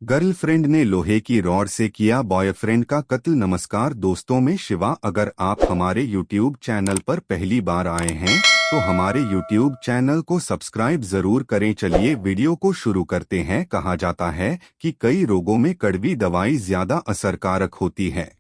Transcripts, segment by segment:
Girlfriend ने लोहे की रॉड से किया बॉयफ्रेंड का कत्ल। नमस्कार दोस्तों, मैं शिवा। अगर आप हमारे YouTube चैनल पर पहली बार आए हैं तो हमारे YouTube चैनल को सब्सक्राइब जरूर करें। चलिए वीडियो को शुरू करते हैं। कहा जाता है कि कई रोगों में कड़वी दवाई ज्यादा असरकारक होती है।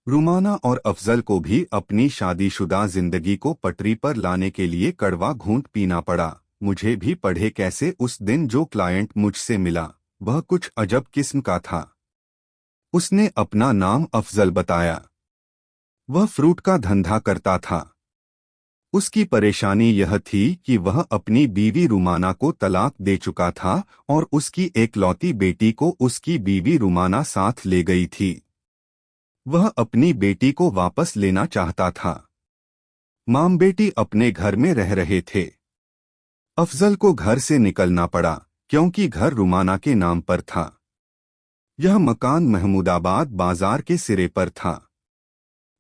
रुमाना और अफजल को भी अपनी शादीशुदा जिंदगी को पटरी पर लाने के लिए कड़वा घूंट पीना पड़ा। मुझे भी पढ़े कैसे। उस दिन जो क्लाइंट मुझसे मिला वह कुछ अजब किस्म का था। उसने अपना नाम अफजल बताया। वह फ्रूट का धंधा करता था। उसकी परेशानी यह थी कि वह अपनी बीवी रुमाना को तलाक दे चुका था और उसकी एकलौती बेटी को उसकी बीवी रुमाना साथ ले गई थी। वह अपनी बेटी को वापस लेना चाहता था। माम बेटी अपने घर में रह रहे थे। अफजल को घर से निकलना पड़ा क्योंकि घर रुमाना के नाम पर था। यह मकान महमूदाबाद बाजार के सिरे पर था।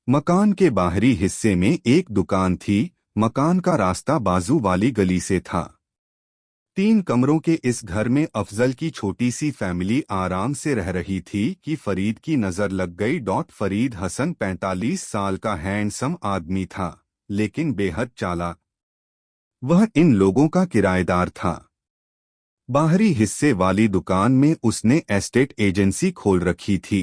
मकान के बाहरी हिस्से में एक दुकान थी। मकान का रास्ता बाजू वाली गली से था। 3 कमरों के इस घर में अफजल की छोटी सी फैमिली आराम से रह रही थी कि फरीद की नजर लग गई। फरीद हसन 45 साल का हैंडसम आदमी था, लेकिन बेहद चालाक। वह इन लोगों का किराएदार था। बाहरी हिस्से वाली दुकान में उसने एस्टेट एजेंसी खोल रखी थी।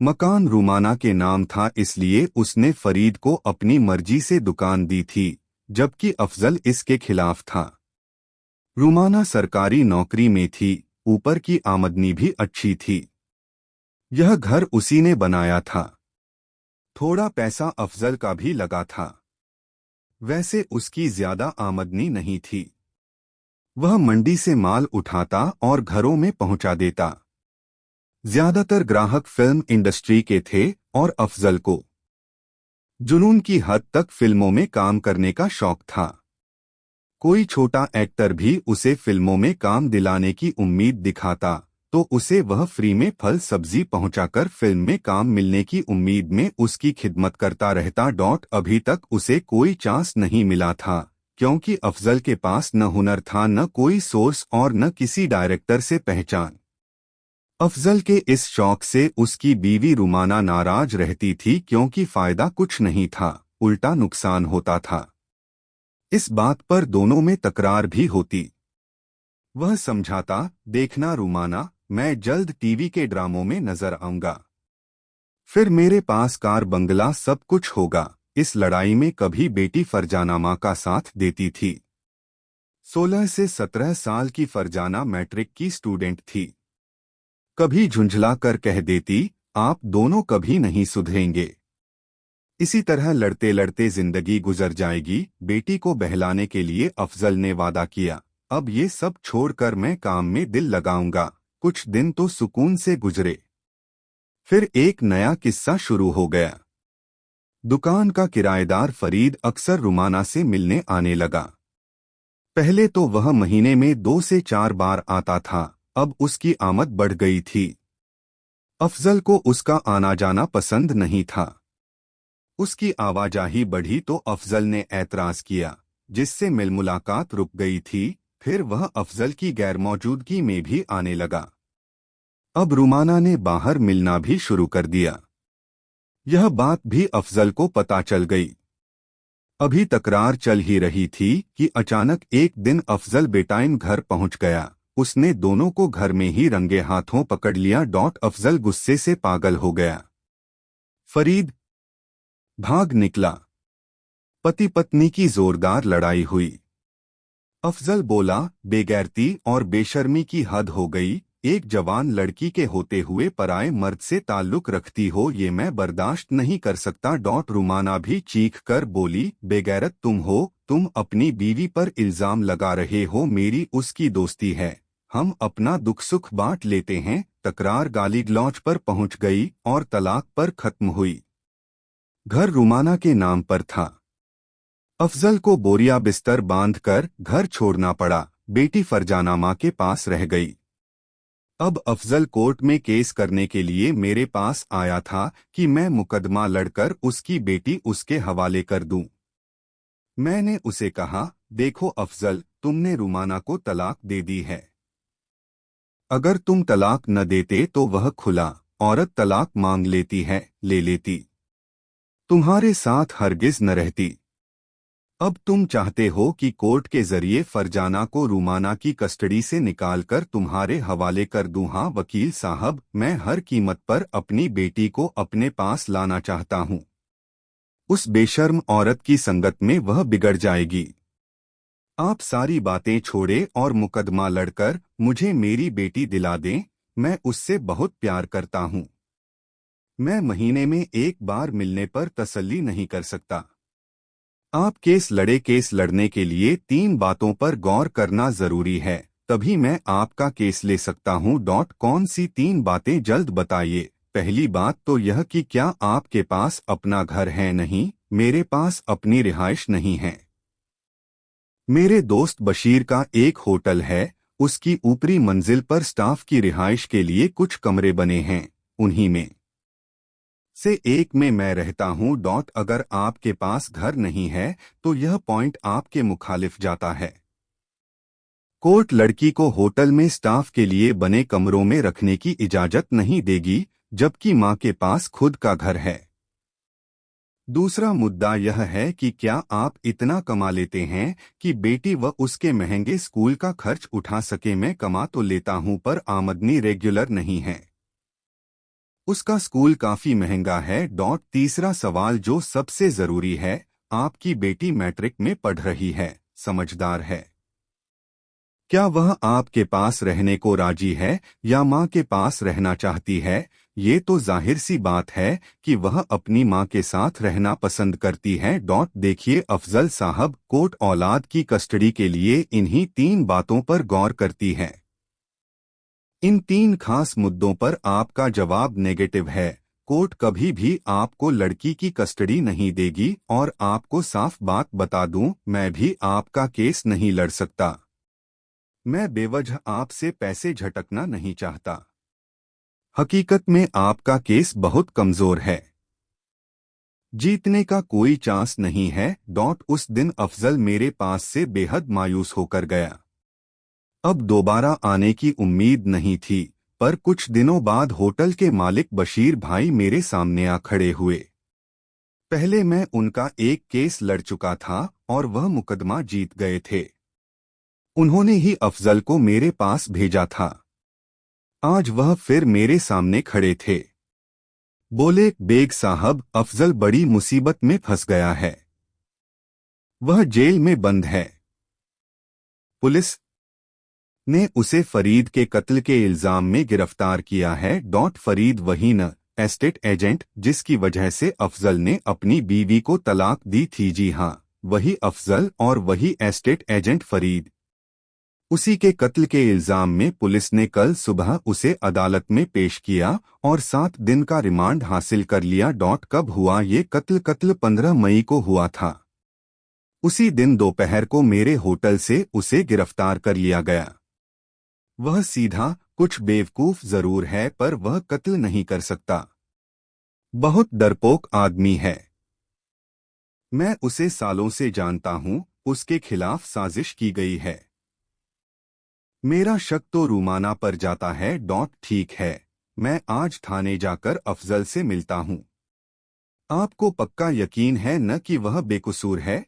मकान रुमाना के नाम था, इसलिए उसने फरीद को अपनी मर्जी से दुकान दी थी, जबकि अफजल इसके खिलाफ था। रुमाना सरकारी नौकरी में थी, ऊपर की आमदनी भी अच्छी थी। यह घर उसी ने बनाया था। थोड़ा पैसा अफजल का भी लगा था। वैसे उसकी ज्यादा आमदनी नहीं थी। वह मंडी से माल उठाता और घरों में पहुंचा देता। ज्यादातर ग्राहक फिल्म इंडस्ट्री के थे और अफजल को जुनून की हद तक फिल्मों में काम करने का शौक था। कोई छोटा एक्टर भी उसे फिल्मों में काम दिलाने की उम्मीद दिखाता तो उसे वह फ्री में फल सब्जी पहुंचाकर फिल्म में काम मिलने की उम्मीद में उसकी खिदमत करता रहता। अभी तक उसे कोई चांस नहीं मिला था क्योंकि अफजल के पास न हुनर था, न कोई सोर्स और न किसी डायरेक्टर से पहचान। अफजल के इस शौक से उसकी बीवी रुमाना नाराज रहती थी क्योंकि फायदा कुछ नहीं था, उल्टा नुकसान होता था। इस बात पर दोनों में तकरार भी होती। वह समझाता, देखना रुमाना, मैं जल्द टीवी के ड्रामों में नजर आऊंगा, फिर मेरे पास कार बंगला सब कुछ होगा। इस लड़ाई में कभी बेटी फरजाना मां का साथ देती थी। 16 से 17 साल की फरजाना मैट्रिक की स्टूडेंट थी। कभी झुंझला कर कह देती, आप दोनों कभी नहीं सुधरेंगे। इसी तरह लड़ते लड़ते जिंदगी गुजर जाएगी। बेटी को बहलाने के लिए अफजल ने वादा किया, अब ये सब छोड़कर मैं काम में दिल लगाऊंगा। कुछ दिन तो सुकून से गुजरे। फिर एक नया किस्सा शुरू हो गया। दुकान का किराएदार फरीद अक्सर रुमाना से मिलने आने लगा। पहले तो वह महीने में 2 से 4 बार आता था, अब उसकी आमद बढ़ गई थी। अफजल को उसका आना जाना पसंद नहीं था। उसकी आवाजाही बढ़ी तो अफजल ने ऐतराज किया, जिससे मिल मुलाकात रुक गई थी। फिर वह अफजल की गैरमौजूदगी में भी आने लगा। अब रुमाना ने बाहर मिलना भी शुरू कर दिया। यह बात भी अफजल को पता चल गई। अभी तकरार चल ही रही थी कि अचानक एक दिन अफजल बेटाइम घर पहुंच गया। उसने दोनों को घर में ही रंगे हाथों पकड़ लिया। अफजल गुस्से से पागल हो गया। फरीद भाग निकला। पति पत्नी की जोरदार लड़ाई हुई। अफजल बोला, बेगैरती और बेशर्मी की हद हो गई। एक जवान लड़की के होते हुए पराए मर्द से ताल्लुक रखती हो, ये मैं बर्दाश्त नहीं कर सकता। रुमाना भी चीख कर बोली, बेगैरत तुम हो, तुम अपनी बीवी पर इल्जाम लगा रहे हो। मेरी उसकी दोस्ती है, हम अपना दुख सुख बांट लेते हैं। तकरार गाली गलौज पर पहुंच गई और तलाक पर खत्म हुई। घर रुमाना के नाम पर था। अफजल को बोरिया बिस्तर बांधकर घर छोड़ना पड़ा। बेटी फरजाना मां के पास रह गई। अब अफजल कोर्ट में केस करने के लिए मेरे पास आया था कि मैं मुकदमा लड़कर उसकी बेटी उसके हवाले कर दूं। मैंने उसे कहा, देखो अफजल, तुमने रुमाना को तलाक दे दी है। अगर तुम तलाक न देते तो वह खुला औरत तलाक मांग लेती है, ले लेती, तुम्हारे साथ हरगिज न रहती। अब तुम चाहते हो कि कोर्ट के जरिए फरजाना को रूमाना की कस्टडी से निकालकर तुम्हारे हवाले कर दूं। हाँ वकील साहब, मैं हर कीमत पर अपनी बेटी को अपने पास लाना चाहता हूँ। उस बेशर्म औरत की संगत में वह बिगड़ जाएगी। आप सारी बातें छोड़े और मुकदमा लड़कर मुझे मेरी बेटी दिला दें। मैं उससे बहुत प्यार करता हूँ। मैं महीने में एक बार मिलने पर तसल्ली नहीं कर सकता। आप केस लड़े। केस लड़ने के लिए 3 बातों पर गौर करना जरूरी है, तभी मैं आपका केस ले सकता हूँ। कौन सी 3 बातें जल्द बताइए। पहली बात तो यह कि क्या आपके पास अपना घर है? नहीं, मेरे पास अपनी रिहाइश नहीं है। मेरे दोस्त बशीर का एक होटल है, उसकी ऊपरी मंजिल पर स्टाफ की रिहाइश के लिए कुछ कमरे बने हैं, उन्हीं में से एक में मैं रहता हूँ। अगर आपके पास घर नहीं है तो यह पॉइंट आपके मुखालिफ जाता है। कोर्ट लड़की को होटल में स्टाफ के लिए बने कमरों में रखने की इजाजत नहीं देगी, जबकि मां के पास खुद का घर है। दूसरा मुद्दा यह है कि क्या आप इतना कमा लेते हैं कि बेटी व उसके महंगे स्कूल का खर्च उठा सके? मैं कमा तो लेता हूं पर आमदनी रेगुलर नहीं है। उसका स्कूल काफी महंगा है। तीसरा सवाल जो सबसे जरूरी है, आपकी बेटी मैट्रिक में पढ़ रही है, समझदार है। क्या वह आपके पास रहने को राजी है या मां के पास रहना चाहती है? ये तो जाहिर सी बात है कि वह अपनी मां के साथ रहना पसंद करती है। देखिए अफजल साहब, कोर्ट औलाद की कस्टडी के लिए इन्हीं 3 बातों पर गौर करती है। इन 3 खास मुद्दों पर आपका जवाब नेगेटिव है। कोर्ट कभी भी आपको लड़की की कस्टडी नहीं देगी। और आपको साफ बात बता दूं, मैं भी आपका केस नहीं लड़ सकता। मैं बेवजह आपसे पैसे झटकना नहीं चाहता। हकीकत में आपका केस बहुत कमजोर है, जीतने का कोई चांस नहीं है। उस दिन अफजल मेरे पास से बेहद मायूस होकर गया। अब दोबारा आने की उम्मीद नहीं थी, पर कुछ दिनों बाद होटल के मालिक बशीर भाई मेरे सामने आ खड़े हुए। पहले मैं उनका एक केस लड़ चुका था और वह मुकदमा जीत गए थे। उन्होंने ही अफजल को मेरे पास भेजा था। आज वह फिर मेरे सामने खड़े थे। बोले, बेग साहब, अफजल बड़ी मुसीबत में फंस गया है। वह जेल में बंद है। पुलिस ने उसे फरीद के कत्ल के इल्जाम में गिरफ्तार किया है। फरीद वही न एस्टेट एजेंट जिसकी वजह से अफजल ने अपनी बीवी को तलाक दी थी। जी हाँ, वही अफजल और वही एस्टेट एजेंट फरीद। उसी के कत्ल के इल्जाम में पुलिस ने कल सुबह उसे अदालत में पेश किया और 7 दिन का रिमांड हासिल कर लिया। कब हुआ ये कत्ल? 15 मई को हुआ था। उसी दिन दोपहर को मेरे होटल से उसे गिरफ्तार कर लिया गया। वह सीधा, कुछ बेवकूफ जरूर है, पर वह कत्ल नहीं कर सकता। बहुत डरपोक आदमी है। मैं उसे सालों से जानता हूँ। उसके खिलाफ साजिश की गई है। मेरा शक तो रूमाना पर जाता है। ठीक है, मैं आज थाने जाकर अफजल से मिलता हूँ। आपको पक्का यकीन है न कि वह बेकसूर है?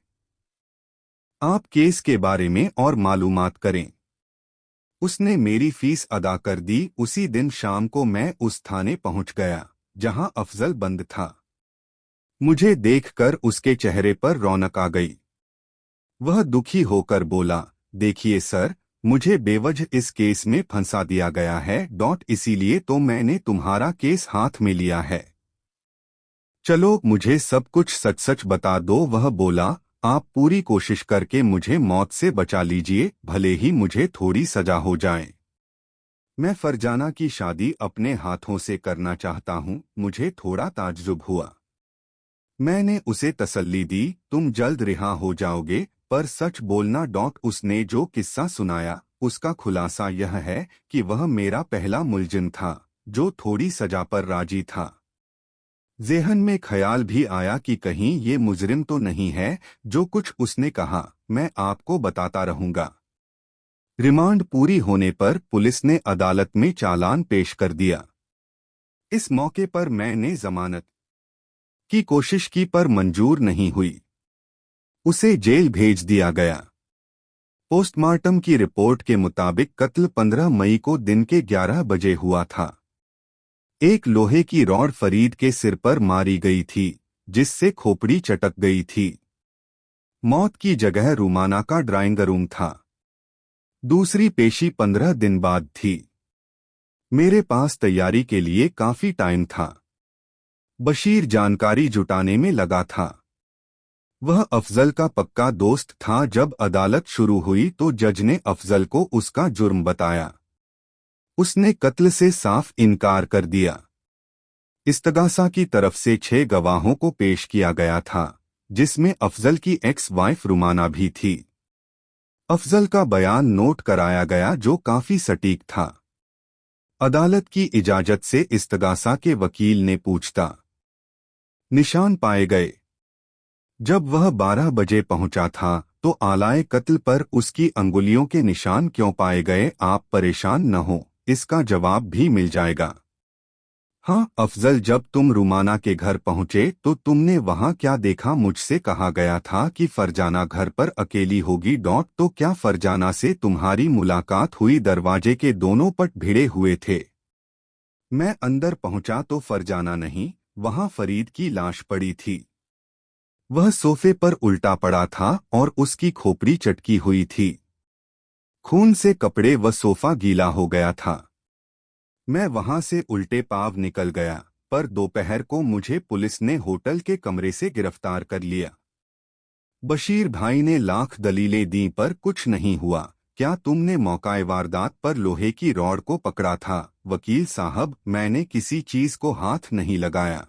आप केस के बारे में और मालूमात करें। उसने मेरी फीस अदा कर दी। उसी दिन शाम को मैं उस थाने पहुंच गया जहां अफजल बंद था। मुझे देखकर उसके चेहरे पर रौनक आ गई। वह दुखी होकर बोला, देखिए सर, मुझे बेवजह इस केस में फंसा दिया गया है। इसीलिए तो मैंने तुम्हारा केस हाथ में लिया है। चलो मुझे सब कुछ सच सच बता दो। वह बोला, आप पूरी कोशिश करके मुझे मौत से बचा लीजिए, भले ही मुझे थोड़ी सजा हो जाए। मैं फरजाना की शादी अपने हाथों से करना चाहता हूँ। मुझे थोड़ा ताज्जुब हुआ। मैंने उसे तसल्ली दी, तुम जल्द रिहा हो जाओगे, पर सच बोलना। उसने जो किस्सा सुनाया उसका खुलासा यह है कि वह मेरा पहला मुलजिम था जो थोड़ी सजा पर राजी था। ज़ेहन में ख्याल भी आया कि कहीं ये मुजरिम तो नहीं है। जो कुछ उसने कहा मैं आपको बताता रहूंगा। रिमांड पूरी होने पर पुलिस ने अदालत में चालान पेश कर दिया। इस मौके पर मैंने जमानत की कोशिश की पर मंजूर नहीं हुई। उसे जेल भेज दिया गया। पोस्टमार्टम की रिपोर्ट के मुताबिक कत्ल 15 मई को दिन के 11 बजे हुआ था। एक लोहे की रॉड फरीद के सिर पर मारी गई थी, जिससे खोपड़ी चटक गई थी। मौत की जगह रुमाना का ड्राइंग रूम था। दूसरी पेशी 15 दिन बाद थी। मेरे पास तैयारी के लिए काफी टाइम था। बशीर जानकारी जुटाने में लगा था। वह अफजल का पक्का दोस्त था। जब अदालत शुरू हुई तो जज ने अफजल को उसका जुर्म बताया। उसने कत्ल से साफ इनकार कर दिया। इस्तगासा की तरफ से 6 गवाहों को पेश किया गया था, जिसमें अफजल की एक्स वाइफ रुमाना भी थी। अफजल का बयान नोट कराया गया, जो काफी सटीक था। अदालत की इजाजत से इस्तगासा के वकील ने पूछता निशान पाए गए। जब वह 12 बजे पहुंचा था तो आलाए कत्ल पर उसकी अंगुलियों के निशान क्यों पाए गए? आप परेशान न हो, इसका जवाब भी मिल जाएगा। हाँ अफजल, जब तुम रुमाना के घर पहुंचे तो तुमने वहां क्या देखा? मुझसे कहा गया था कि फरजाना घर पर अकेली होगी। तो क्या फरजाना से तुम्हारी मुलाकात हुई? दरवाजे के दोनों पट भिड़े हुए थे। मैं अंदर पहुंचा तो फरजाना नहीं, वहां फरीद की लाश पड़ी थी। वह सोफे पर उल्टा पड़ा था और उसकी खोपड़ी चटकी हुई थी। खून से कपड़े व सोफा गीला हो गया था। मैं वहां से उल्टे पांव निकल गया, पर दोपहर को मुझे पुलिस ने होटल के कमरे से गिरफ्तार कर लिया। बशीर भाई ने लाख दलीलें दी पर कुछ नहीं हुआ। क्या तुमने मौकाए वारदात पर लोहे की रॉड को पकड़ा था? वकील साहब, मैंने किसी चीज को हाथ नहीं लगाया।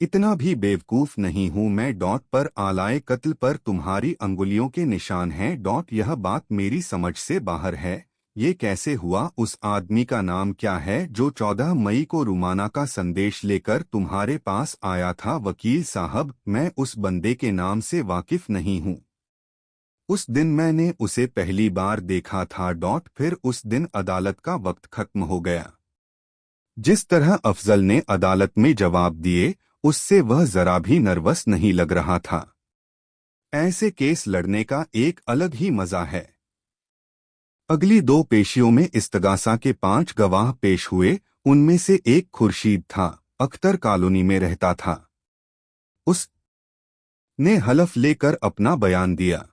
इतना भी बेवकूफ नहीं हूं मैं। पर आलाए कत्ल पर तुम्हारी अंगुलियों के निशान हैं। यह बात मेरी समझ से बाहर है। ये कैसे हुआ? उस आदमी का नाम क्या है जो 14 मई को रुमाना का संदेश लेकर तुम्हारे पास आया था? वकील साहब, मैं उस बंदे के नाम से वाकिफ नहीं हूं। उस दिन मैंने उसे पहली बार देखा था। फिर उस दिन अदालत का वक्त खत्म हो गया। जिस तरह अफजल ने अदालत में जवाब दिए, उससे वह जरा भी नर्वस नहीं लग रहा था। ऐसे केस लड़ने का एक अलग ही मजा है। अगली 2 पेशियों में इस्तगासा के 5 गवाह पेश हुए। उनमें से एक खुर्शीद था, अख्तर कॉलोनी में रहता था। उसने हलफ लेकर अपना बयान दिया।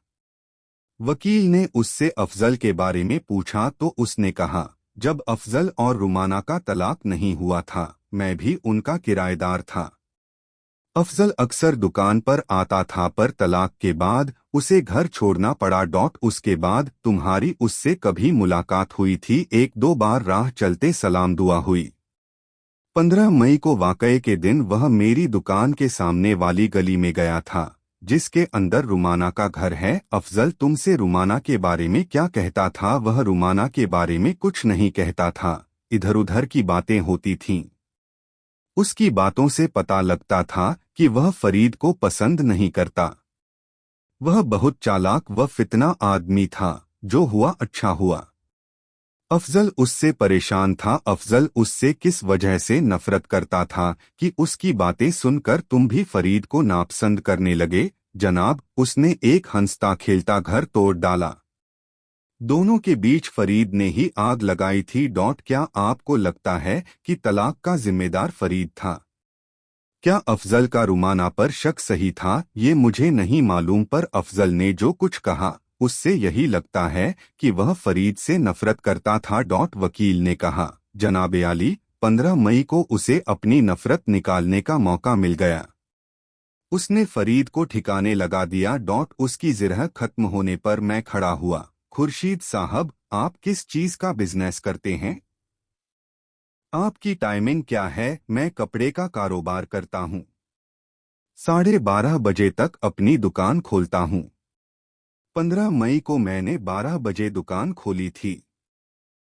वकील ने उससे अफजल के बारे में पूछा तो उसने कहा, जब अफजल और रुमाना का तलाक नहीं हुआ था, मैं भी उनका किराएदार था। अफजल अक्सर दुकान पर आता था, पर तलाक के बाद उसे घर छोड़ना पड़ा। उसके बाद तुम्हारी उससे कभी मुलाकात हुई थी? 1-2 बार राह चलते सलाम दुआ हुई। 15 मई को वाकये के दिन वह मेरी दुकान के सामने वाली गली में गया था, जिसके अंदर रुमाना का घर है। अफजल तुमसे रुमाना के बारे में क्या कहता था? वह रुमाना के बारे में कुछ नहीं कहता था, इधर उधर की बातें होती थीं। उसकी बातों से पता लगता था कि वह फरीद को पसंद नहीं करता। वह बहुत चालाक व फितना आदमी था। जो हुआ अच्छा हुआ। अफजल उससे परेशान था। अफजल उससे किस वजह से नफरत करता था कि उसकी बातें सुनकर तुम भी फरीद को नापसंद करने लगे? जनाब, उसने एक हंसता खेलता घर तोड़ डाला। दोनों के बीच फरीद ने ही आग लगाई थी। क्या आपको लगता है कि तलाक का जिम्मेदार फरीद था? क्या अफजल का रुमाना पर शक सही था? ये मुझे नहीं मालूम, पर अफजल ने जो कुछ कहा उससे यही लगता है कि वह फरीद से नफरत करता था। वकील ने कहा, जनाब आली, 15 मई को उसे अपनी नफरत निकालने का मौका मिल गया। उसने फरीद को ठिकाने लगा दिया। उसकी जिरह खत्म होने पर मैं खड़ा हुआ। खुर्शीद साहब, आप किस चीज का बिजनेस करते हैं? आपकी टाइमिंग क्या है? मैं कपड़े का कारोबार करता हूँ। 12:30 बजे तक अपनी दुकान खोलता हूँ। 15 मई को मैंने 12 बजे दुकान खोली थी।